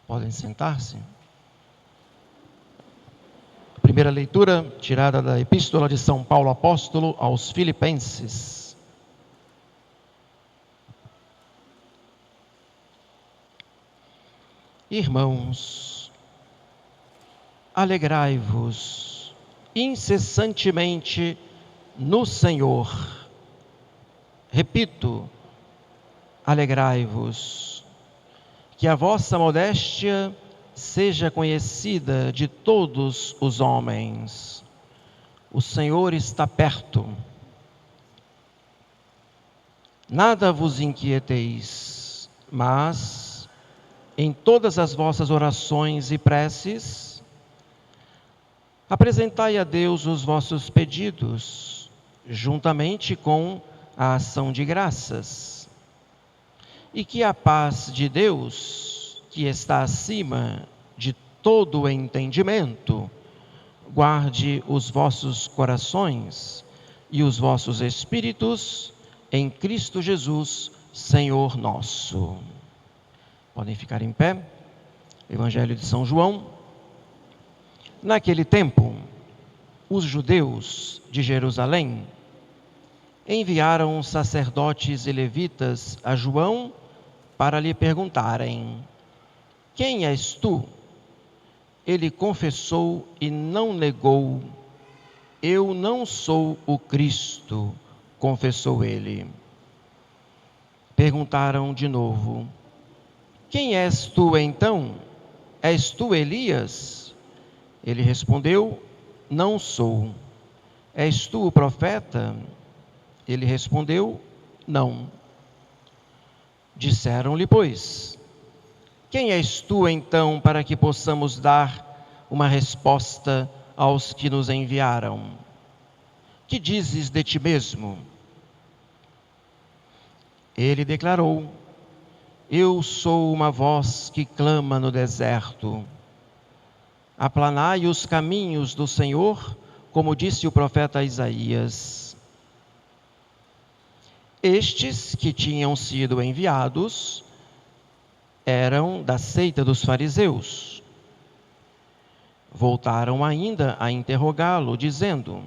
Podem sentar-se. A primeira leitura, tirada da Epístola de São Paulo Apóstolo aos Filipenses. Irmãos, alegrai-vos incessantemente no Senhor. Repito, alegrai-vos. Que a vossa modéstia seja conhecida de todos os homens. O Senhor está perto. Nada vos inquieteis, mas em todas as vossas orações e preces, apresentai a Deus os vossos pedidos, juntamente com a ação de graças. E que a paz de Deus, que está acima de todo o entendimento, guarde os vossos corações e os vossos espíritos em Cristo Jesus, Senhor nosso. Podem ficar em pé. Evangelho de São João. Naquele tempo, os judeus de Jerusalém enviaram sacerdotes e levitas a João para lhe perguntarem: quem és tu? Ele confessou e não negou: eu não sou o Cristo, confessou ele. Perguntaram de novo: quem és tu então? És tu Elias? Ele respondeu: não sou. És tu o profeta? Ele respondeu: não. Disseram-lhe, pois: quem és tu então para que possamos dar uma resposta aos que nos enviaram? Que dizes de ti mesmo? Ele declarou: eu sou uma voz que clama no deserto. Aplanai os caminhos do Senhor, como disse o profeta Isaías. Estes que tinham sido enviados eram da seita dos fariseus. Voltaram ainda a interrogá-lo, dizendo: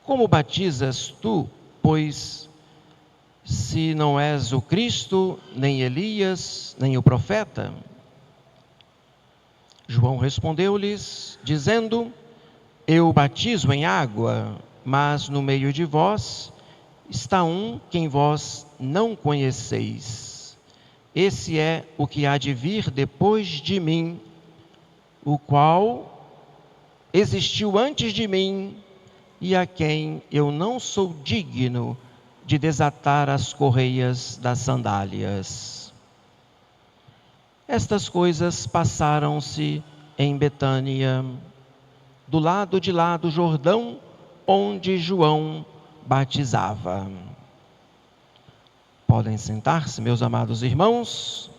como batizas tu, pois, se não és o Cristo, nem Elias, nem o profeta? João respondeu-lhes, dizendo: eu batizo em água, mas no meio de vós está um quem vós não conheceis. Esse é o que há de vir depois de mim, o qual existiu antes de mim e a quem eu não sou digno de desatar as correias das sandálias. Estas coisas passaram-se em Betânia, do lado de lá do Jordão, onde João batizava. Podem sentar-se, meus amados irmãos.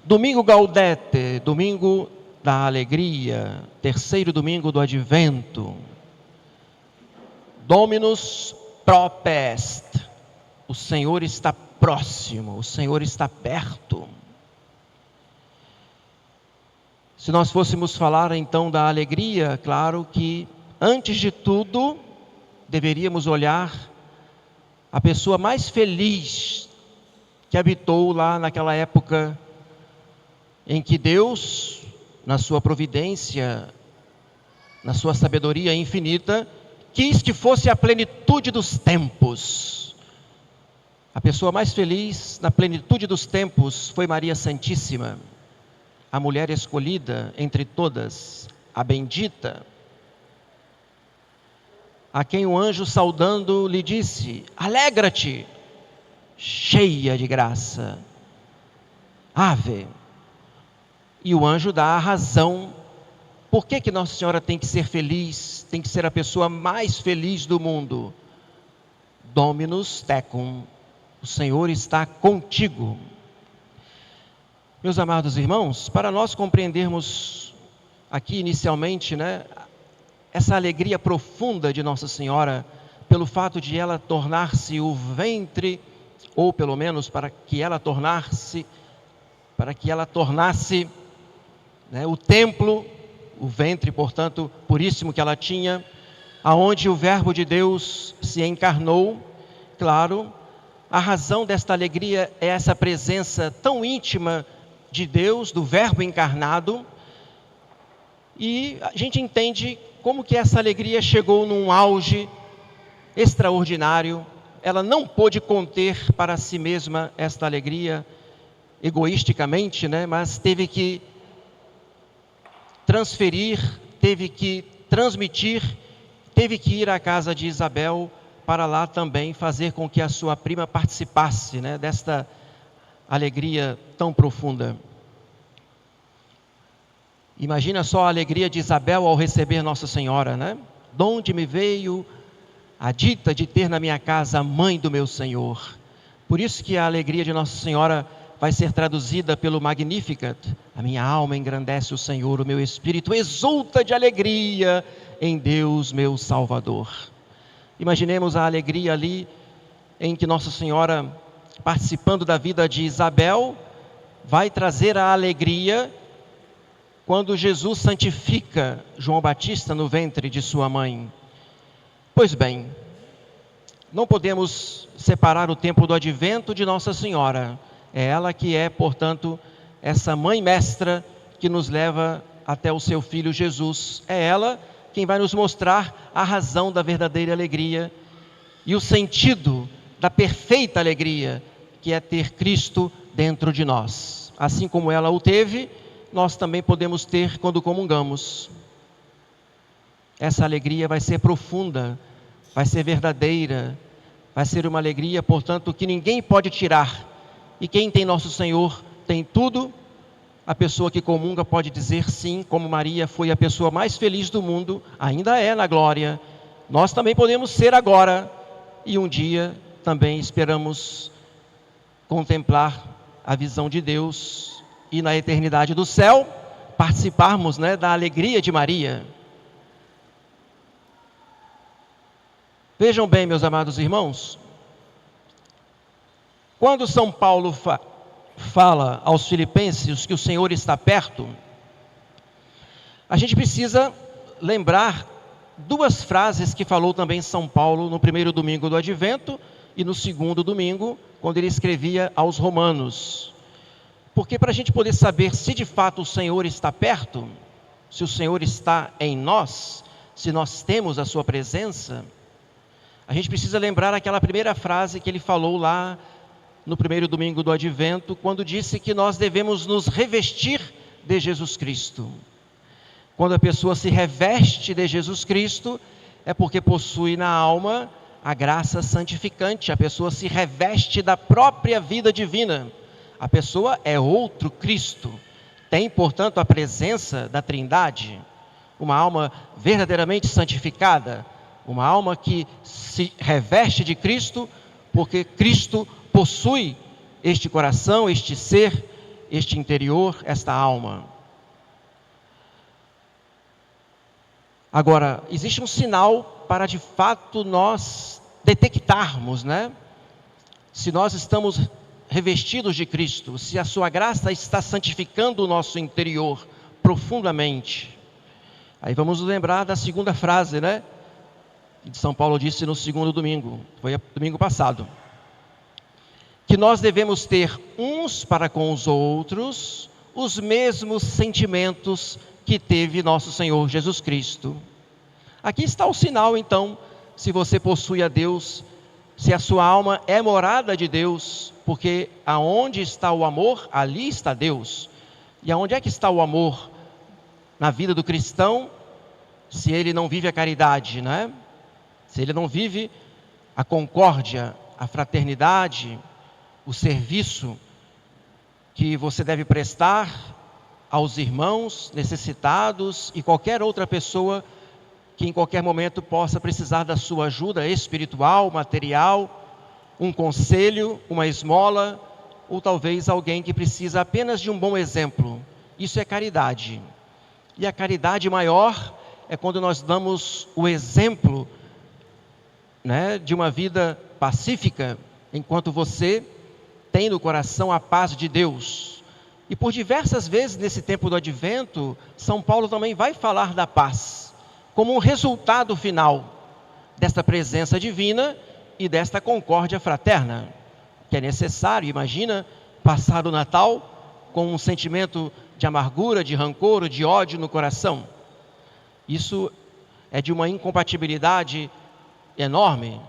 Domingo Gaudete, domingo da alegria, terceiro domingo do Advento. Dominus propest. O Senhor está próximo, o Senhor está perto. Se nós fôssemos falar então da alegria, claro que antes de tudo deveríamos olhar a pessoa mais feliz que habitou lá naquela época em que Deus, na sua providência, na sua sabedoria infinita, quis que fosse a plenitude dos tempos. A pessoa mais feliz na plenitude dos tempos foi Maria Santíssima, a mulher escolhida entre todas, a bendita, a quem o anjo saudando lhe disse: alegra-te, cheia de graça, ave. E o anjo dá a razão. Por que Nossa Senhora tem que ser feliz, tem que ser a pessoa mais feliz do mundo? Dominus tecum, o Senhor está contigo. Meus amados irmãos, para nós compreendermos aqui inicialmente, essa alegria profunda de Nossa Senhora, pelo fato de ela tornar-se o ventre, ou pelo menos para que ela tornasse para que ela tornasse, né, o templo, o ventre, portanto, puríssimo que ela tinha, aonde o Verbo de Deus se encarnou. Claro, a razão desta alegria é essa presença tão íntima de Deus, do Verbo encarnado, e a gente entende como que essa alegria chegou num auge extraordinário. Ela não pôde conter para si mesma esta alegria egoisticamente, né? Mas teve que transferir, teve que transmitir, teve que ir à casa de Isabel para lá também fazer com que a sua prima participasse, né, desta alegria tão profunda. Imagina só a alegria de Isabel ao receber Nossa Senhora, né? Donde me veio a dita de ter na minha casa a mãe do meu Senhor. Por isso que a alegria de Nossa Senhora vai ser traduzida pelo Magnificat. A minha alma engrandece o Senhor, o meu espírito exulta de alegria em Deus, meu Salvador. Imaginemos a alegria ali em que Nossa Senhora, participando da vida de Isabel, vai trazer a alegria quando Jesus santifica João Batista no ventre de sua mãe. Pois bem, não podemos separar o tempo do advento de Nossa Senhora. É ela que é, portanto, essa mãe mestra que nos leva até o seu Filho Jesus. É ela quem vai nos mostrar a razão da verdadeira alegria e o sentido da perfeita alegria, que é ter Cristo dentro de nós. Assim como ela o teve, nós também podemos ter quando comungamos. Essa alegria vai ser profunda, vai ser verdadeira, vai ser uma alegria, portanto, que ninguém pode tirar. E quem tem Nosso Senhor tem tudo. A pessoa que comunga pode dizer sim, como Maria foi a pessoa mais feliz do mundo, ainda é na glória. Nós também podemos ser agora, e um dia também esperamos contemplar a visão de Deus e na eternidade do céu participarmos, né, da alegria de Maria. Vejam bem, meus amados irmãos, quando São Paulo fala aos filipenses que o Senhor está perto, a gente precisa lembrar duas frases que falou também São Paulo no primeiro domingo do Advento e no segundo domingo, quando ele escrevia aos Romanos. Porque para a gente poder saber se de fato o Senhor está perto, se o Senhor está em nós, se nós temos a sua presença, a gente precisa lembrar aquela primeira frase que ele falou lá no primeiro domingo do Advento, quando disse que nós devemos nos revestir de Jesus Cristo. Quando a pessoa se reveste de Jesus Cristo, é porque possui na alma a graça santificante. A pessoa se reveste da própria vida divina. A pessoa é outro Cristo. Tem, portanto, a presença da Trindade. Uma alma verdadeiramente santificada. Uma alma que se reveste de Cristo, porque Cristo possui este coração, este ser, este interior, esta alma. Agora, existe um sinal para de fato nós detectarmos, né? Se nós estamos revestidos de Cristo, se a sua graça está santificando o nosso interior profundamente. Aí vamos lembrar da segunda frase, né? Que São Paulo disse no segundo domingo, foi domingo passado. Que nós devemos ter uns para com os outros os mesmos sentimentos que teve nosso Senhor Jesus Cristo. Aqui está o sinal, então, se você possui a Deus, se a sua alma é morada de Deus, porque aonde está o amor, ali está Deus. E aonde é que está o amor na vida do cristão, se ele não vive a caridade, né? Se ele não vive a concórdia, a fraternidade, o serviço que você deve prestar aos irmãos necessitados e qualquer outra pessoa que em qualquer momento possa precisar da sua ajuda espiritual, material, um conselho, uma esmola, ou talvez alguém que precisa apenas de um bom exemplo. Isso é caridade. E a caridade maior é quando nós damos o exemplo, né, de uma vida pacífica, enquanto você tem no coração a paz de Deus. E por diversas vezes nesse tempo do advento, São Paulo também vai falar da paz, como um resultado final desta presença divina e desta concórdia fraterna, que é necessário. Imagina passar o Natal com um sentimento de amargura, de rancor, de ódio no coração. Isso é de uma incompatibilidade enorme.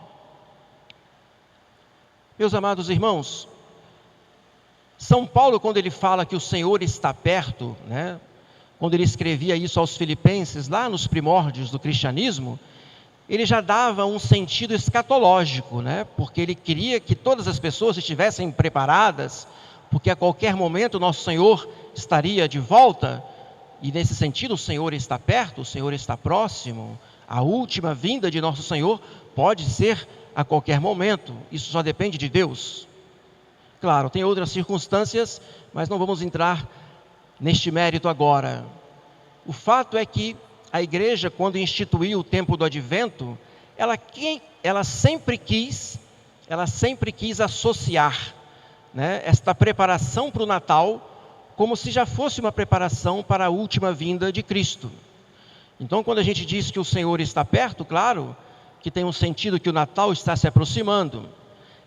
Meus amados irmãos, São Paulo, quando ele fala que o Senhor está perto, quando ele escrevia isso aos Filipenses, lá nos primórdios do cristianismo, ele já dava um sentido escatológico, porque ele queria que todas as pessoas estivessem preparadas, porque a qualquer momento nosso Senhor estaria de volta, e nesse sentido o Senhor está perto, o Senhor está próximo. A última vinda de nosso Senhor pode ser a qualquer momento, isso só depende de Deus. Claro, tem outras circunstâncias, mas não vamos entrar neste mérito agora. O fato é que a igreja, quando instituiu o tempo do advento, ela sempre quis associar, esta preparação para o Natal, como se já fosse uma preparação para a última vinda de Cristo. Então, quando a gente diz que o Senhor está perto, claro que tem um sentido que o Natal está se aproximando.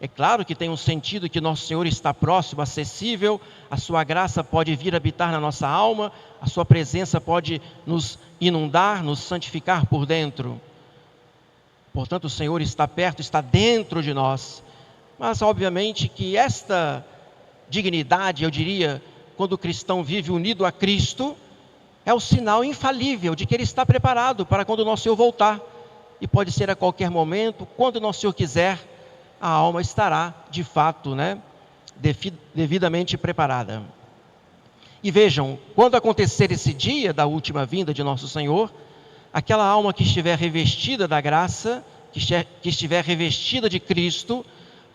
É claro que tem um sentido que nosso Senhor está próximo, acessível, a sua graça pode vir habitar na nossa alma, a sua presença pode nos inundar, nos santificar por dentro. Portanto, o Senhor está perto, está dentro de nós. Mas, obviamente, que esta dignidade, eu diria, quando o cristão vive unido a Cristo, é o sinal infalível de que ele está preparado para quando o nosso Senhor voltar. E pode ser a qualquer momento, quando o nosso Senhor quiser, a alma estará, de fato, devidamente preparada. E vejam, quando acontecer esse dia da última vinda de nosso Senhor, aquela alma que estiver revestida da graça, que estiver revestida de Cristo,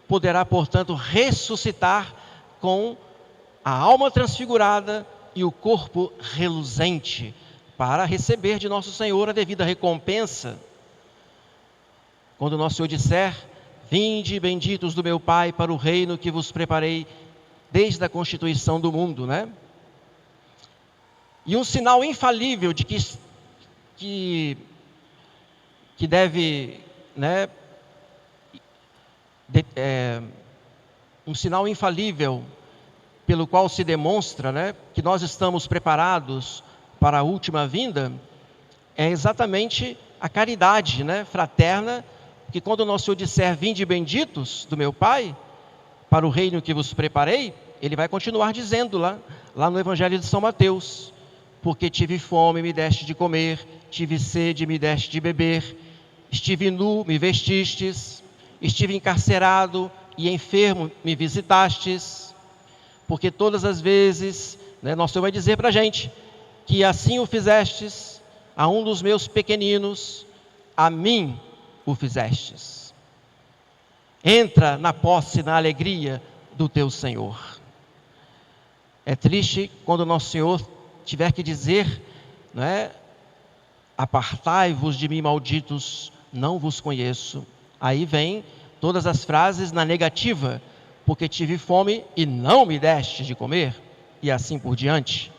poderá, portanto, ressuscitar com a alma transfigurada e o corpo reluzente, para receber de nosso Senhor a devida recompensa. Quando nosso Senhor disser: vinde, benditos do meu Pai, para o reino que vos preparei desde a constituição do mundo, E um sinal infalível de que deve, um sinal infalível pelo qual se demonstra, que nós estamos preparados para a última vinda, é exatamente a caridade, fraterna, que quando o nosso Senhor disser: vinde benditos do meu Pai, para o reino que vos preparei, ele vai continuar dizendo lá no Evangelho de São Mateus: porque tive fome, me deste de comer, tive sede, me deste de beber, estive nu, me vestistes, estive encarcerado e enfermo, me visitastes. Porque todas as vezes, nosso Senhor vai dizer para a gente que assim o fizestes a um dos meus pequeninos, a mim o fizestes. Entra na posse, na alegria do teu Senhor. É triste quando nosso Senhor tiver que dizer, apartai-vos de mim, malditos, não vos conheço. Aí vem todas as frases na negativa: porque tive fome e não me deste de comer, e assim por diante.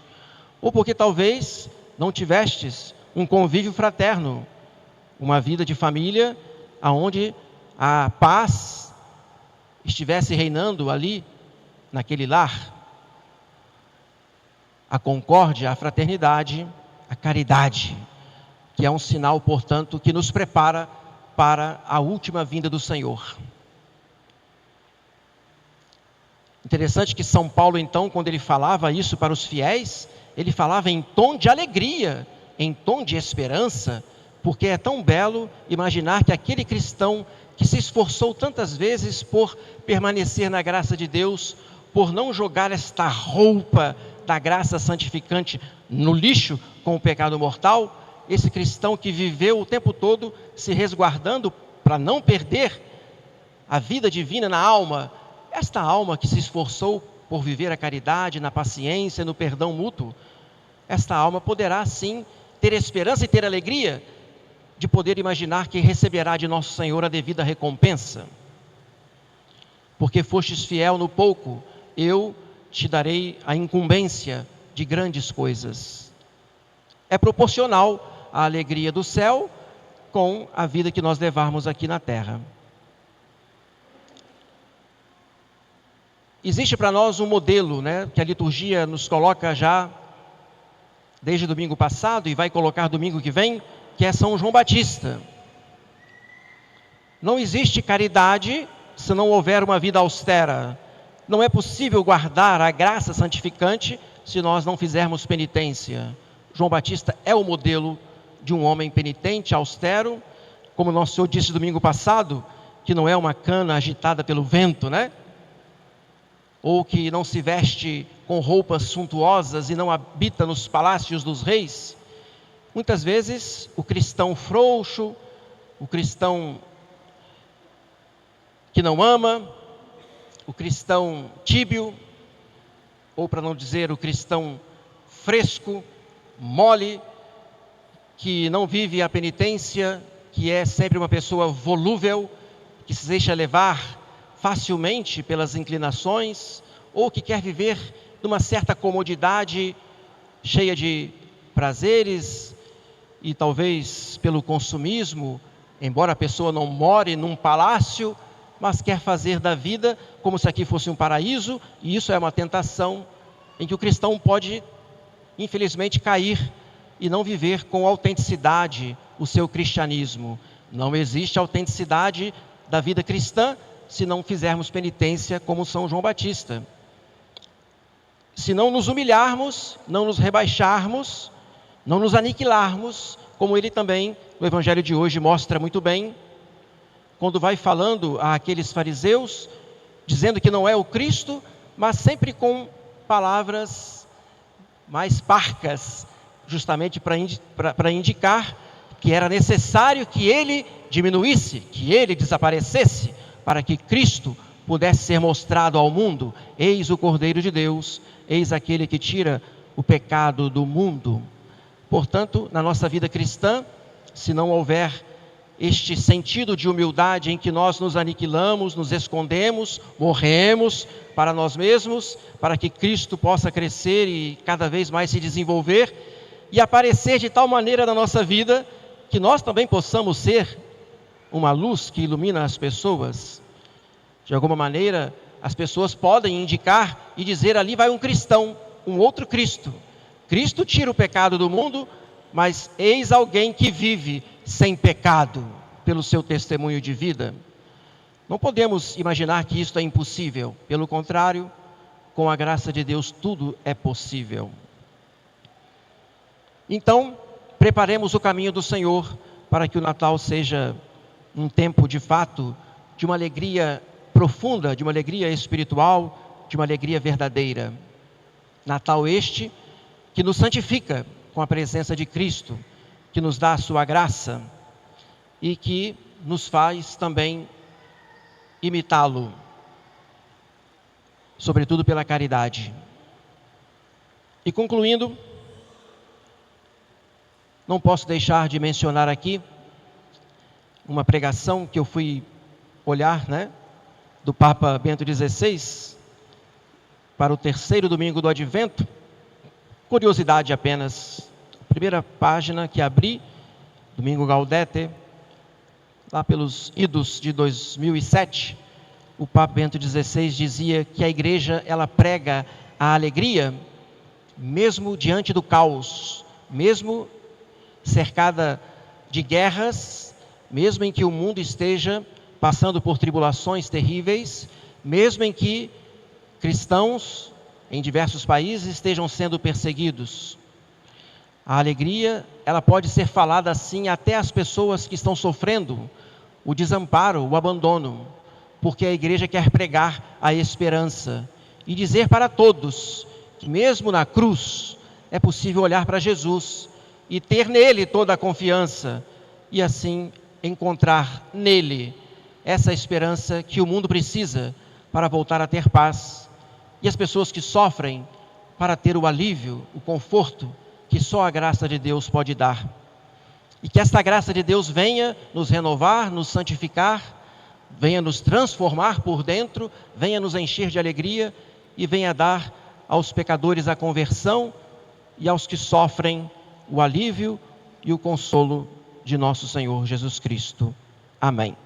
Ou porque talvez não tivestes um convívio fraterno, uma vida de família, onde a paz estivesse reinando ali, naquele lar. A concórdia, a fraternidade, a caridade, que é um sinal, portanto, que nos prepara para a última vinda do Senhor. Interessante que São Paulo, então, quando ele falava isso para os fiéis, ele falava em tom de alegria, em tom de esperança, porque é tão belo imaginar que aquele cristão que se esforçou tantas vezes por permanecer na graça de Deus, por não jogar esta roupa da graça santificante no lixo com o pecado mortal, esse cristão que viveu o tempo todo se resguardando para não perder a vida divina na alma, esta alma que se esforçou por viver a caridade, na paciência, no perdão mútuo, esta alma poderá sim ter esperança e ter alegria de poder imaginar que receberá de nosso Senhor a devida recompensa. Porque fostes fiel no pouco, eu te darei a incumbência de grandes coisas. É proporcional à alegria do céu com a vida que nós levarmos aqui na terra. Existe para nós um modelo, que a liturgia nos coloca já desde domingo passado e vai colocar domingo que vem, que é São João Batista. Não existe caridade se não houver uma vida austera. Não é possível guardar a graça santificante se nós não fizermos penitência. João Batista é o modelo de um homem penitente, austero, como nosso Senhor disse domingo passado, que não é uma cana agitada pelo vento, ou que não se veste com roupas suntuosas e não habita nos palácios dos reis. Muitas vezes o cristão frouxo, o cristão que não ama, o cristão tíbio, ou para não dizer o cristão fresco, mole, que não vive a penitência, que é sempre uma pessoa volúvel, que se deixa levar facilmente pelas inclinações, ou que quer viver numa certa comodidade, cheia de prazeres, e talvez pelo consumismo, embora a pessoa não more num palácio, mas quer fazer da vida como se aqui fosse um paraíso, e isso é uma tentação em que o cristão pode, infelizmente, cair e não viver com autenticidade o seu cristianismo. Não existe autenticidade da vida cristã se não fizermos penitência como São João Batista. Se não nos humilharmos, não nos rebaixarmos, não nos aniquilarmos, como ele também, no Evangelho de hoje, mostra muito bem, quando vai falando àqueles fariseus, dizendo que não é o Cristo, mas sempre com palavras mais parcas, justamente para indicar que era necessário que ele diminuísse, que ele desaparecesse, para que Cristo pudesse ser mostrado ao mundo. Eis o Cordeiro de Deus, eis aquele que tira o pecado do mundo. Portanto, na nossa vida cristã, se não houver este sentido de humildade em que nós nos aniquilamos, nos escondemos, morremos para nós mesmos, para que Cristo possa crescer e cada vez mais se desenvolver e aparecer de tal maneira na nossa vida que nós também possamos ser uma luz que ilumina as pessoas. De alguma maneira, as pessoas podem indicar e dizer: ali vai um cristão, um outro Cristo. Cristo tira o pecado do mundo, mas eis alguém que vive sem pecado, pelo seu testemunho de vida. Não podemos imaginar que isto é impossível. Pelo contrário, com a graça de Deus, tudo é possível. Então, preparemos o caminho do Senhor para que o Natal seja um tempo, de fato, de uma alegria profunda, de uma alegria espiritual, de uma alegria verdadeira. Natal este que nos santifica com a presença de Cristo, que nos dá a sua graça e que nos faz também imitá-lo, sobretudo pela caridade. E concluindo, não posso deixar de mencionar aqui uma pregação que eu fui olhar, do Papa Bento XVI, para o terceiro domingo do Advento. Curiosidade apenas, primeira página que abri, domingo Gaudete, lá pelos idos de 2007, o Papa Bento XVI dizia que a igreja, ela prega a alegria, mesmo diante do caos, mesmo cercada de guerras, mesmo em que o mundo esteja passando por tribulações terríveis, mesmo em que cristãos em diversos países estejam sendo perseguidos. A alegria, ela pode ser falada assim até às pessoas que estão sofrendo o desamparo, o abandono, porque a igreja quer pregar a esperança e dizer para todos que mesmo na cruz é possível olhar para Jesus e ter nele toda a confiança e assim encontrar nele essa esperança que o mundo precisa para voltar a ter paz, e as pessoas que sofrem para ter o alívio, o conforto que só a graça de Deus pode dar. E que esta graça de Deus venha nos renovar, nos santificar, venha nos transformar por dentro, venha nos encher de alegria e venha dar aos pecadores a conversão e aos que sofrem o alívio e o consolo de nosso Senhor Jesus Cristo. Amém.